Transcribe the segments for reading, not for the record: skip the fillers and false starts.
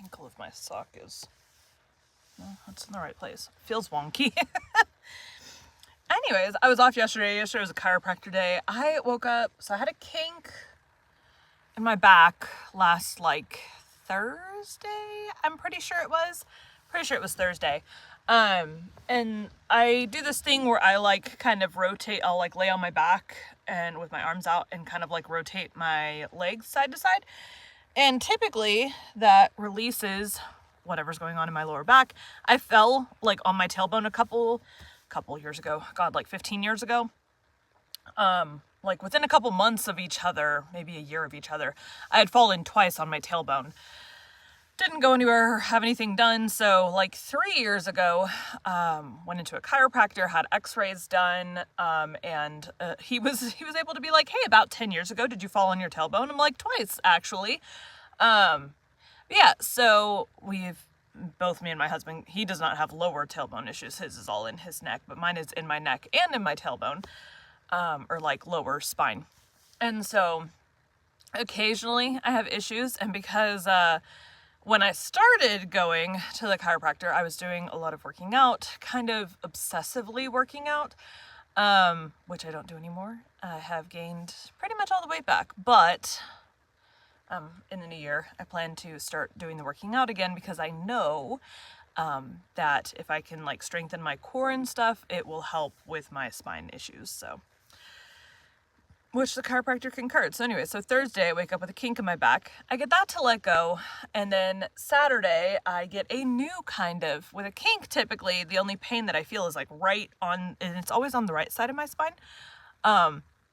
ankle of my sock is... Well, it's in the right place. Feels wonky. Anyways, I was off yesterday. Yesterday was a chiropractor day. I woke up, so I had a kink in my back last, Thursday? I'm pretty sure it was. Pretty sure it was Thursday. And I do this thing where I, kind of rotate. I'll, lay on my back and with my arms out and kind of, rotate my legs side to side. And typically, that releases whatever's going on in my lower back. I fell, on my tailbone a couple years ago. God, 15 years ago. Within a couple months of each other, maybe a year of each other, I had fallen twice on my tailbone. Didn't go anywhere or have anything done. So 3 years ago, went into a chiropractor, had x-rays done. And he was able to be like, hey, about 10 years ago, did you fall on your tailbone? I'm like, twice actually. Yeah. So both me and my husband, he does not have lower tailbone issues. His is all in his neck, but mine is in my neck and in my tailbone, or lower spine. And so occasionally I have issues. And because, when I started going to the chiropractor, I was doing a lot of working out, kind of obsessively working out, which I don't do anymore. I have gained pretty much all the weight back, but in the new year, I plan to start doing the working out again because I know that if I can strengthen my core and stuff, it will help with my spine issues. So, which the chiropractor concurred. So anyway, so Thursday I wake up with a kink in my back. I get that to let go. And then Saturday I get a new kind of, with a kink typically, the only pain that I feel is right on, and it's always on the right side of my spine.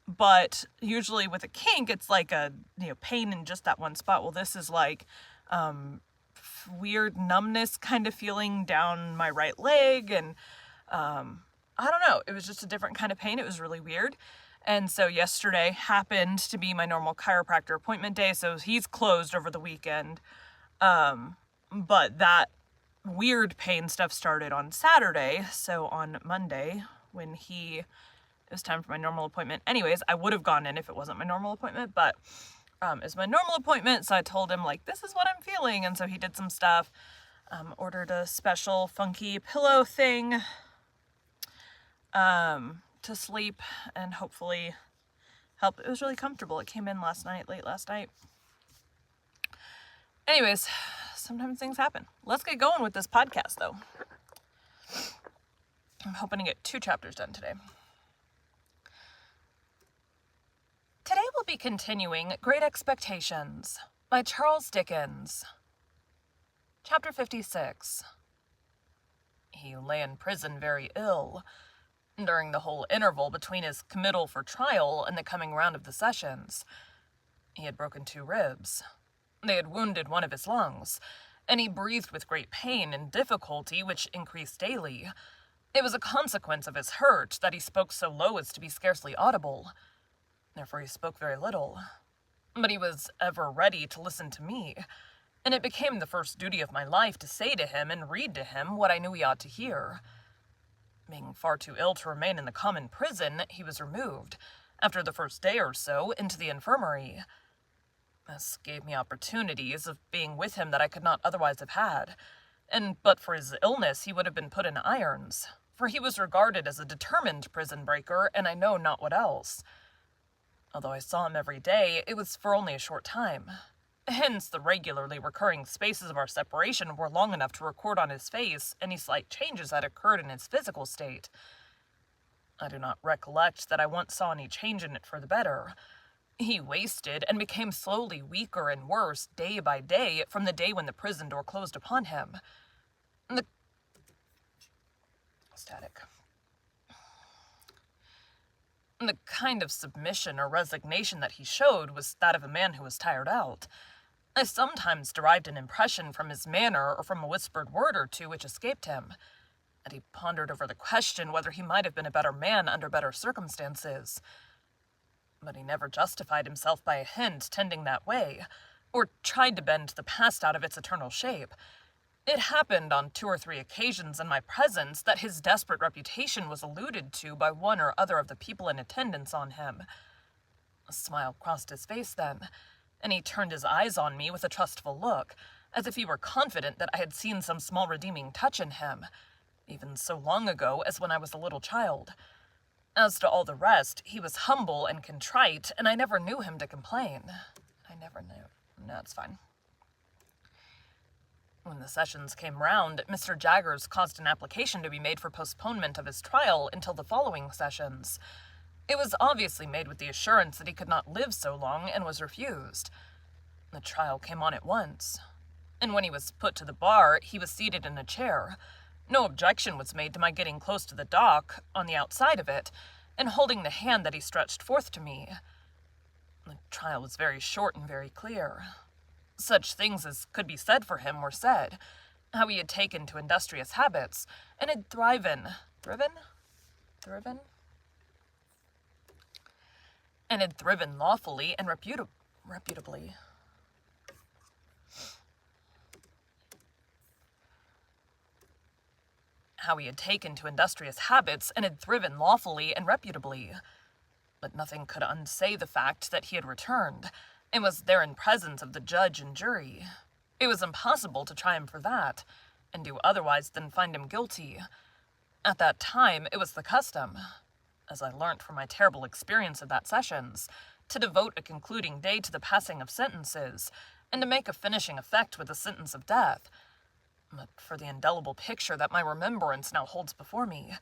But usually with a kink, it's a, pain in just that one spot. Well, this is weird numbness kind of feeling down my right leg. And, I don't know, it was just a different kind of pain. It was really weird. And so yesterday happened to be my normal chiropractor appointment day. So he's closed over the weekend. But that weird pain stuff started on Saturday. So on Monday, when it was time for my normal appointment. Anyways, I would have gone in if it wasn't my normal appointment, but it's my normal appointment. So I told him this is what I'm feeling. And so he did some stuff, ordered a special funky pillow thing, to sleep and hopefully help. It was really comfortable. It came in late last night. Anyways, sometimes things happen. Let's get going with this podcast though. I'm hoping to get 2 chapters done today. Today we'll be continuing Great Expectations by Charles Dickens. Chapter 56. He lay in prison very ill. During the whole interval between his committal for trial and the coming round of the sessions, he had broken 2 ribs. They had wounded one of his lungs, and he breathed with great pain and difficulty, which increased daily. It was a consequence of his hurt that he spoke so low as to be scarcely audible. Therefore he spoke very little. But he was ever ready to listen to me, and it became the first duty of my life to say to him and read to him what I knew he ought to hear. Being far too ill to remain in the common prison, he was removed, after the first day or so, into the infirmary. This gave me opportunities of being with him that I could not otherwise have had, and but for his illness he would have been put in irons, for he was regarded as a determined prison breaker, and I know not what else. Although I saw him every day, it was for only a short time. Hence, the regularly recurring spaces of our separation were long enough to record on his face any slight changes that occurred in his physical state. I do not recollect that I once saw any change in it for the better. He wasted and became slowly weaker and worse day by day from the day when the prison door closed upon him. The kind of submission or resignation that he showed was that of a man who was tired out. I sometimes derived an impression from his manner or from a whispered word or two which escaped him, and he pondered over the question whether he might have been a better man under better circumstances. But he never justified himself by a hint tending that way, or tried to bend the past out of its eternal shape. It happened on 2 or 3 occasions in my presence that his desperate reputation was alluded to by one or other of the people in attendance on him. A smile crossed his face then, and he turned his eyes on me with a trustful look, as if he were confident that I had seen some small redeeming touch in him, even so long ago as when I was a little child. As to all the rest, he was humble and contrite, and I never knew him to complain. I never knew. No, it's fine. When the sessions came round, Mr. Jaggers caused an application to be made for postponement of his trial until the following sessions. It was obviously made with the assurance that he could not live so long, and was refused. The trial came on at once, and when he was put to the bar, he was seated in a chair. No objection was made to my getting close to the dock, on the outside of it, and holding the hand that he stretched forth to me. The trial was very short and very clear. Such things as could be said for him were said. How he had taken to industrious habits, and had thriven lawfully and reputably. How he had taken to industrious habits, and had thriven lawfully and reputably. But nothing could unsay the fact that he had returned, and was there in presence of the judge and jury. It was impossible to try him for that, and do otherwise than find him guilty. At that time it was the custom, as I learnt from my terrible experience of that sessions, to devote a concluding day to the passing of sentences, and to make a finishing effect with the sentence of death. But for the indelible picture that my remembrance now holds before me,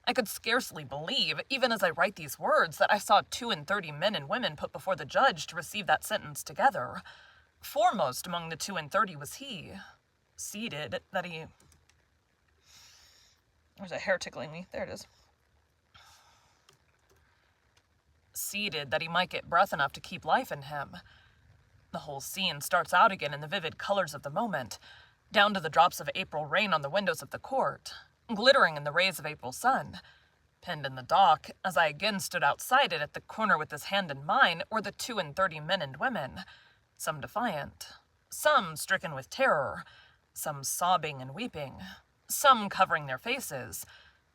I could scarcely believe, even as I write these words, that I saw 32 men and women put before the judge to receive that sentence together. Foremost among the 32 was he, seated that he... There's a hair tickling me. There it is. Seated that he might get breath enough to keep life in him. The whole scene starts out again in the vivid colors of the moment, down to the drops of April rain on the windows of the court, glittering in the rays of April sun. Pinned in the dock, as I again stood outside it at the corner with his hand in mine, were the 32 men and women, some defiant, some stricken with terror, some sobbing and weeping, some covering their faces,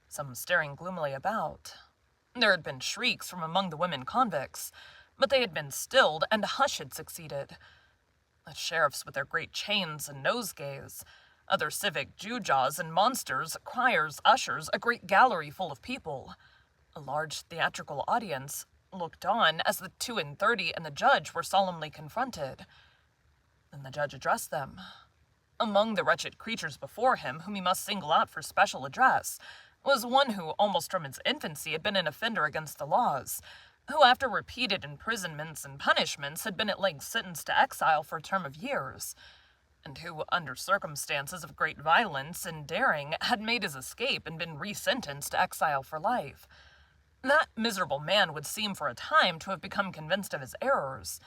some staring gloomily about. There had been shrieks from among the women convicts, but they had been stilled, and a hush had succeeded. The sheriffs with their great chains and nosegays, other civic gewgaws and monsters, criers, ushers, a great gallery full of people, a large theatrical audience, looked on as the 32 and the judge were solemnly confronted. Then the judge addressed them. Among the wretched creatures before him, whom he must single out for special address, was one who, almost from his infancy, had been an offender against the laws, who, after repeated imprisonments and punishments, had been at length sentenced to exile for a term of years, and who, under circumstances of great violence and daring, had made his escape and been resentenced to exile for life. That miserable man would seem for a time to have become convinced of his errors,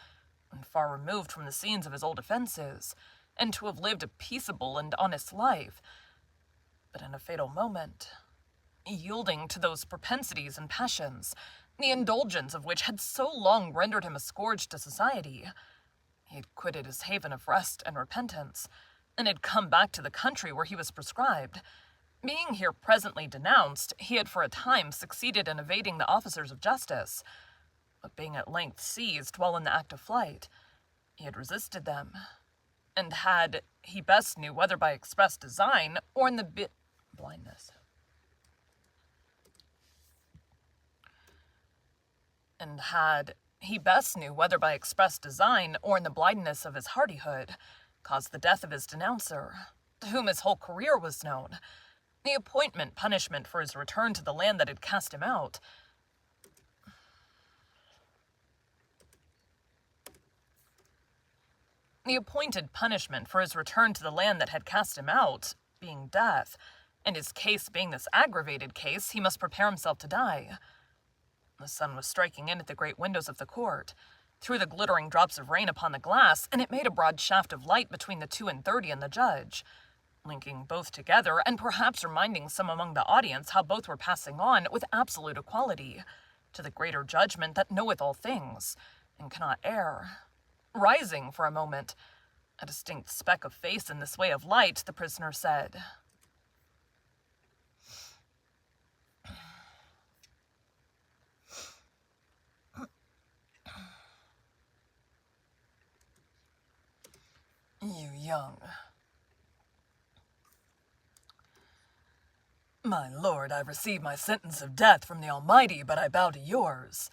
and far removed from the scenes of his old offenses, and to have lived a peaceable and honest life. But in a fatal moment, yielding to those propensities and passions, the indulgence of which had so long rendered him a scourge to society, he had quitted his haven of rest and repentance, and had come back to the country where he was prescribed. Being here presently denounced, he had for a time succeeded in evading the officers of justice, but being at length seized while in the act of flight, he had resisted them, and had, he best knew whether by express design or in the blindness. And had, he best knew whether by express design or in the blindness of his hardihood, caused the death of his denouncer, to whom his whole career was known, the appointment punishment for his return to the land that had cast him out. The appointed punishment for his return to the land that had cast him out, being death, and his case being this aggravated case, he must prepare himself to die. The sun was striking in at the great windows of the court, threw the glittering drops of rain upon the glass, and it made a broad shaft of light between the 32 and the judge, linking both together, and perhaps reminding some among the audience how both were passing on with absolute equality, to the greater judgment that knoweth all things, and cannot err. Rising for a moment, a distinct speck of face in this way of light, the prisoner said, "You young. My lord, I received my sentence of death from the Almighty, but I bow to yours,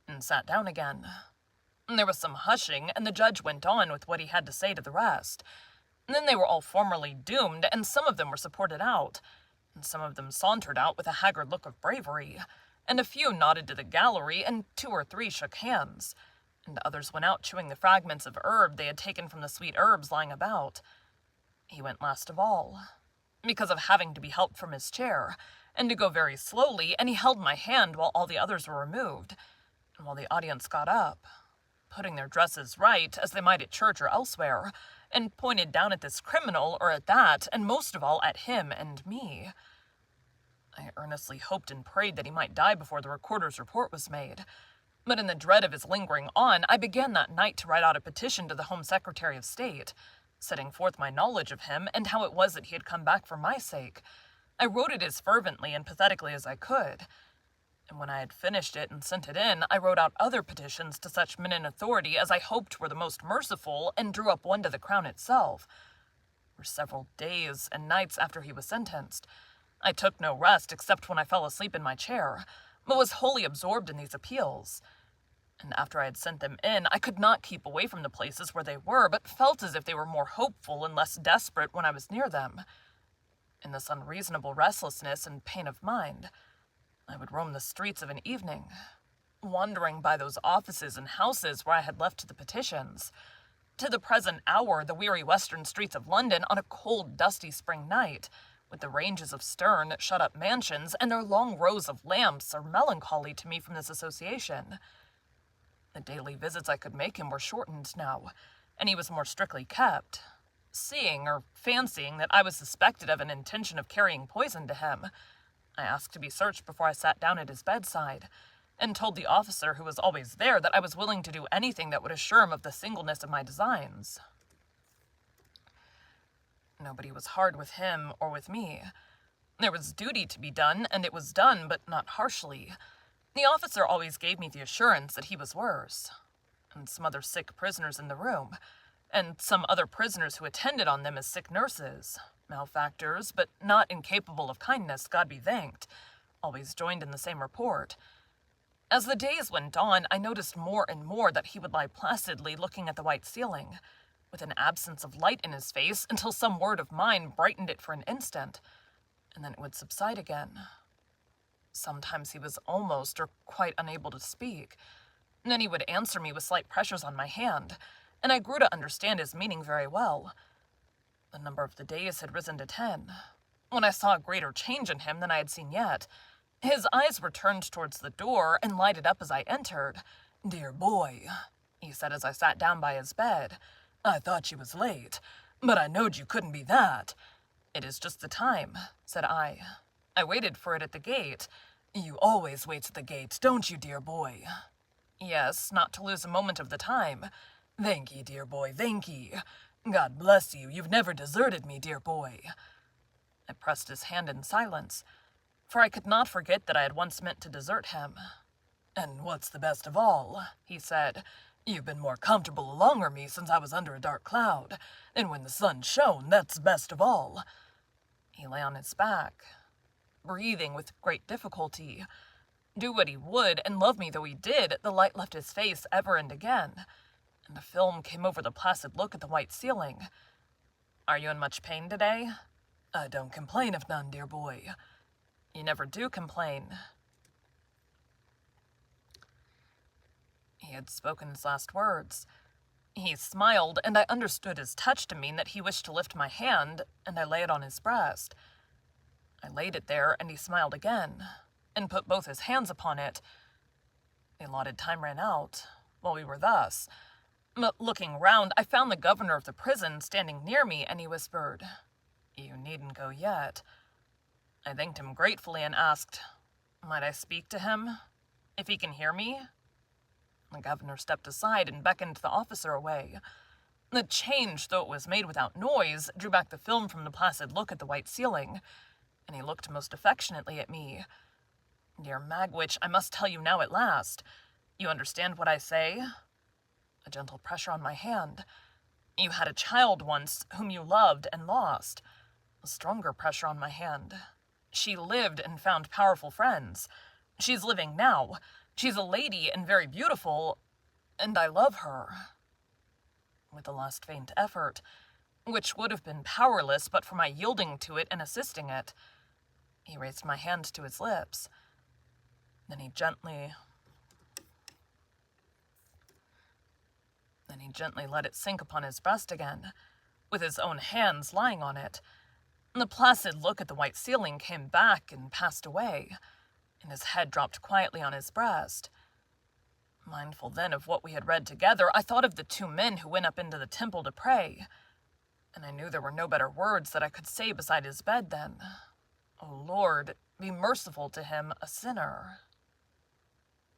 and sat down again. There was some hushing, and the judge went on with what he had to say to the rest. And then they were all formally doomed, and some of them were supported out, and some of them sauntered out with a haggard look of bravery, and a few nodded to the gallery, and 2 or 3 shook hands, and others went out chewing the fragments of herb they had taken from the sweet herbs lying about. He went last of all, because of having to be helped from his chair, and to go very slowly, and he held my hand while all the others were removed, and while the audience got up, putting their dresses right, as they might at church or elsewhere, and pointed down at this criminal or at that, and most of all at him and me. I earnestly hoped and prayed that he might die before the recorder's report was made, but in the dread of his lingering on, I began that night to write out a petition to the Home Secretary of State, setting forth my knowledge of him and how it was that he had come back for my sake. I wrote it as fervently and pathetically as I could, and when I had finished it and sent it in, I wrote out other petitions to such men in authority as I hoped were the most merciful, and drew up one to the Crown itself. For several days and nights after he was sentenced, I took no rest except when I fell asleep in my chair, but was wholly absorbed in these appeals. And after I had sent them in, I could not keep away from the places where they were, but felt as if they were more hopeful and less desperate when I was near them. In this unreasonable restlessness and pain of mind, I would roam the streets of an evening, wandering by those offices and houses where I had left the petitions. To the present hour, the weary western streets of London on a cold, dusty spring night, with the ranges of stern, shut-up mansions and their long rows of lamps, are melancholy to me from this association. The daily visits I could make him were shortened now, and he was more strictly kept. Seeing or fancying that I was suspected of an intention of carrying poison to him, I asked to be searched before I sat down at his bedside, and told the officer who was always there that I was willing to do anything that would assure him of the singleness of my designs. Nobody was hard with him or with me. There was duty to be done, and it was done, but not harshly. The officer always gave me the assurance that he was worse, and some other sick prisoners in the room, and some other prisoners who attended on them as sick nurses, malefactors, but not incapable of kindness, God be thanked, always joined in the same report. As the days went on, I noticed more and more that he would lie placidly looking at the white ceiling, with an absence of light in his face, until some word of mine brightened it for an instant, and then it would subside again. Sometimes he was almost or quite unable to speak. Then he would answer me with slight pressures on my hand, and I grew to understand his meaning very well. The number of the days had risen to 10, when I saw a greater change in him than I had seen yet. His eyes were turned towards the door and lighted up as I entered. "Dear boy," he said as I sat down by his bed, "I thought you was late, but I knowed you couldn't be that." "It is just the time," said I. "I waited for it at the gate." "You always waits at the gate, don't you, dear boy?" "Yes, not to lose a moment of the time." "Thank ye, dear boy, thank ye. God bless you, you've never deserted me, dear boy." I pressed his hand in silence, for I could not forget that I had once meant to desert him. "And what's the best of all," he said, "you've been more comfortable alonger me since I was under a dark cloud, and when the sun shone, that's best of all." He lay on his back, breathing with great difficulty. Do what he would, and love me though he did, the light left his face ever and again, and a film came over the placid look at the white ceiling. "Are you in much pain today?" "I don't complain of none, dear boy." "You never do complain." He had spoken his last words. He smiled, and I understood his touch to mean that he wished to lift my hand, and I lay it on his breast. I laid it there, and he smiled again, and put both his hands upon it. The allotted time ran out while we were thus, but looking round, I found the governor of the prison standing near me, and he whispered, "You needn't go yet." I thanked him gratefully and asked, "Might I speak to him, if he can hear me?" The governor stepped aside and beckoned the officer away. The change, though it was made without noise, drew back the film from the placid look at the white ceiling, and he looked most affectionately at me. "Dear Magwitch, I must tell you now at last. You understand what I say?" A gentle pressure on my hand. You had a child once whom you loved and lost. A stronger pressure on my hand. She lived and found powerful friends. She's living now. She's a lady and very beautiful, and I love her. With a last faint effort, which would have been powerless but for my yielding to it and assisting it, he raised my hand to his lips. Then he gently let it sink upon his breast again, with his own hands lying on it. The placid look at the white ceiling came back and passed away, and his head dropped quietly on his breast. Mindful then of what we had read together, I thought of the two men who went up into the temple to pray, and I knew there were no better words that I could say beside his bed then. O Lord, be merciful to him, a sinner.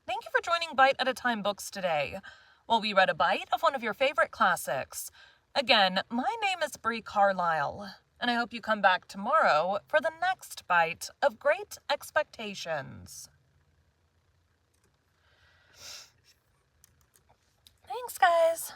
Thank you for joining Bite at a Time Books today, while we read a bite of one of your favorite classics. Again, my name is Bree Carlile, and I hope you come back tomorrow for the next bite of Great Expectations. Thanks, guys.